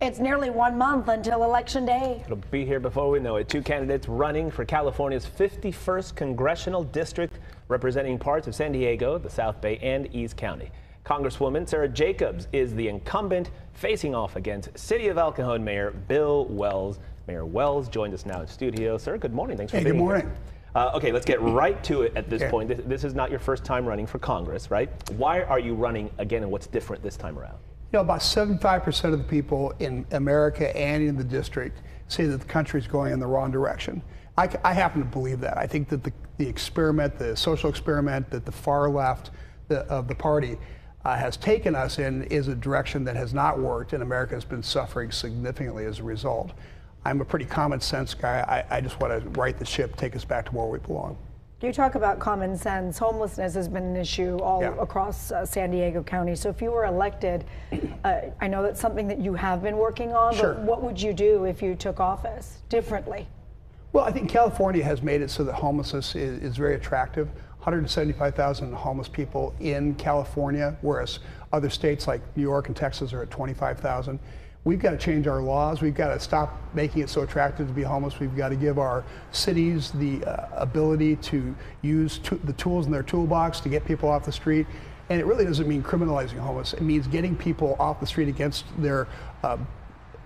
It's nearly 1 month until Election Day. It'll be here before we know it. Two candidates running for California's 51st congressional district, representing parts of San Diego, the South Bay, and East County. Congresswoman Sara Jacobs is the incumbent, facing off against City of El Cajon Mayor Bill Wells. Mayor Wells joined us now in studio. Sir, good morning. Thanks for being here. Good morning. Okay, let's get right to it at this point. This is not your first time running for Congress, right? Why are you running again, and what's different this time around? You know, about 75% of the people in America and in the district say that the country is going in the wrong direction. I happen to believe that. I think that the experiment, the social experiment that the far left of the party has taken us in is a direction that has not worked, and America has been suffering significantly as a result. I'm a pretty common sense guy. I just want to right the ship, take us back to where we belong. You talk about common sense. Homelessness has been an issue all across San Diego County. So if you were elected, I know that's something that you have been working on, but what would you do if you took office differently? Well, I think California has made it so that homelessness is very attractive. 175,000 homeless people in California, whereas other states like New York and Texas are at 25,000. We've got to change our laws. We've got to stop making it so attractive to be homeless. We've got to give our cities the ability to use the tools in their toolbox to get people off the street. And it really doesn't mean criminalizing homeless. It means getting people off the street against their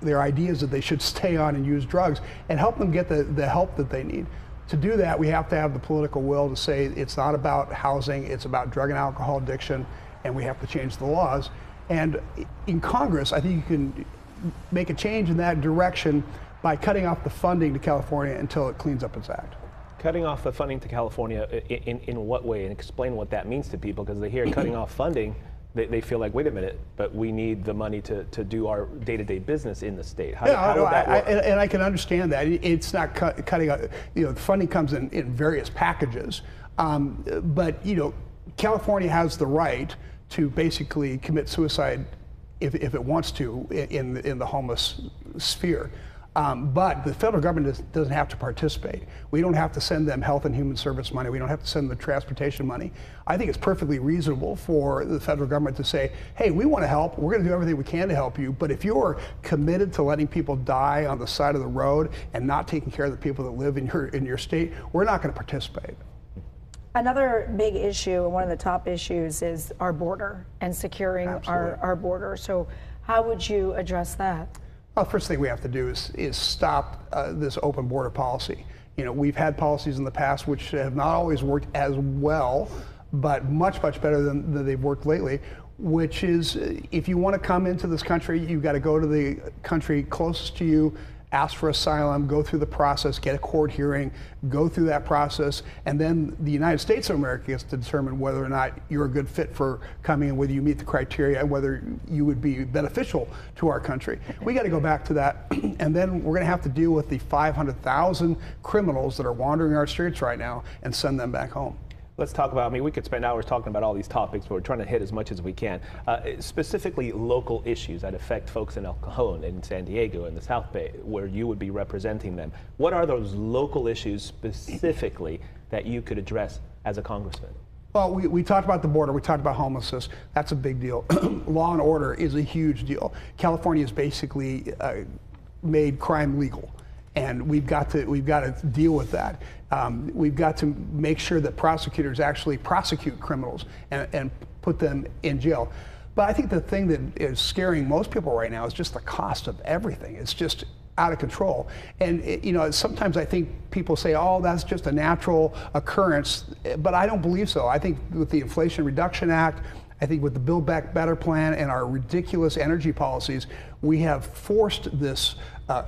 ideas that they should stay on and use drugs, and help them get the help that they need. To do that, we have to have the political will to say it's not about housing, it's about drug and alcohol addiction, and we have to change the laws. And in Congress, I think you can make a change in that direction by cutting off the funding to California until it cleans up its act. Cutting off the funding to California in what way? And explain what that means to people, because they hear cutting off funding, they feel like, wait a minute, but we need the money to do our day-to-day business in the state. How would that work? And I can understand that. It's not cutting out, you know, the funding comes in various packages. But, you know, California has the right to basically commit suicide if it wants to in the homeless sphere. But the federal government doesn't have to participate. We don't have to send them health and human service money. We don't have to send them transportation money. I think it's perfectly reasonable for the federal government to say, hey, we want to help. We're going to do everything we can to help you. But if you're committed to letting people die on the side of the road and not taking care of the people that live in your state, we're not going to participate. Another big issue, and one of the top issues, is our border and securing our border. So how would you address that? Well, the first thing we have to do is stop this open border policy. You know, we've had policies in the past which have not always worked as well, but much better than they've worked lately, which is if you want to come into this country, you've got to go to the country closest to you, ask for asylum, go through the process, get a court hearing, go through that process, and then the United States of America gets to determine whether or not you're a good fit for coming in, whether you meet the criteria, and whether you would be beneficial to our country. We got to go back to that, and then we're going to have to deal with the 500,000 criminals that are wandering our streets right now and send them back home. Let's talk about, I mean, we could spend hours talking about all these topics, but we're trying to hit as much as we can. Specifically local issues that affect folks in El Cajon, in San Diego, in the South Bay, where you would be representing them. What are those local issues specifically that you could address as a congressman? Well, we talked about the border, we talked about homelessness. That's a big deal. Law and order is a huge deal. California has basically made crime legal, and we've got to deal with that. We've got to make sure that prosecutors actually prosecute criminals and put them in jail. But I think the thing that is scaring most people right now is just the cost of everything. It's just out of control. And you know, sometimes I think people say, oh, that's just a natural occurrence, but I don't believe so. I think with the Inflation Reduction Act, I think with the Build Back Better plan and our ridiculous energy policies, we have forced this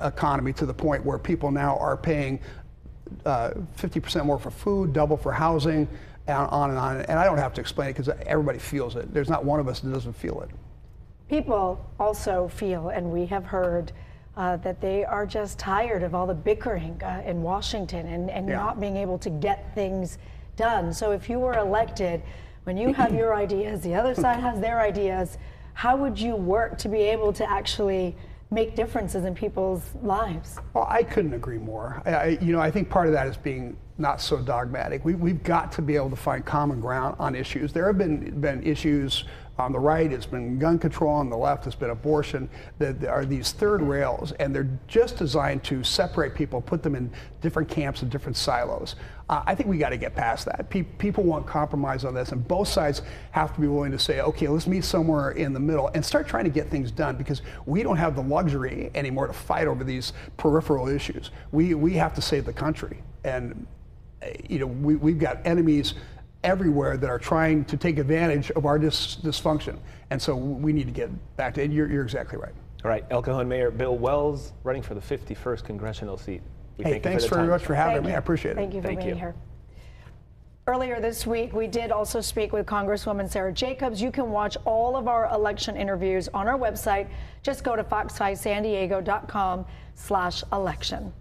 economy to the point where people now are paying 50% more for food, double for housing, and on and on. And I don't have to explain it because everybody feels it. There's not one of us that doesn't feel it. People also feel, and we have heard, that they are just tired of all the bickering in Washington and not being able to get things done. So if you were elected, when you have your ideas, the other side has their ideas, how would you work to be able to actually make differences in people's lives? Well, I couldn't agree more. You know, I think part of that is being not so dogmatic. We've got to be able to find common ground on issues. There have been issues On the right, it's been gun control. On the left, it's been abortion. There are these third rails, and they're just designed to separate people, put them in different camps and different silos. I think we got to get past that. People want compromise on this, and both sides have to be willing to say, okay, let's meet somewhere in the middle and start trying to get things done, because we don't have the luxury anymore to fight over these peripheral issues. We have to save the country, and we've got enemies everywhere that are trying to take advantage of our dysfunction, and so we need to get back to it. You're exactly right. All right, El Cajon Mayor Bill Wells running for the 51st congressional seat. Hey, thanks very much for having me. I appreciate it. Thank you for being here. Earlier this week, we did also speak with Congresswoman Sarah Jacobs. You can watch all of our election interviews on our website. Just go to fox5sandiego.com/election.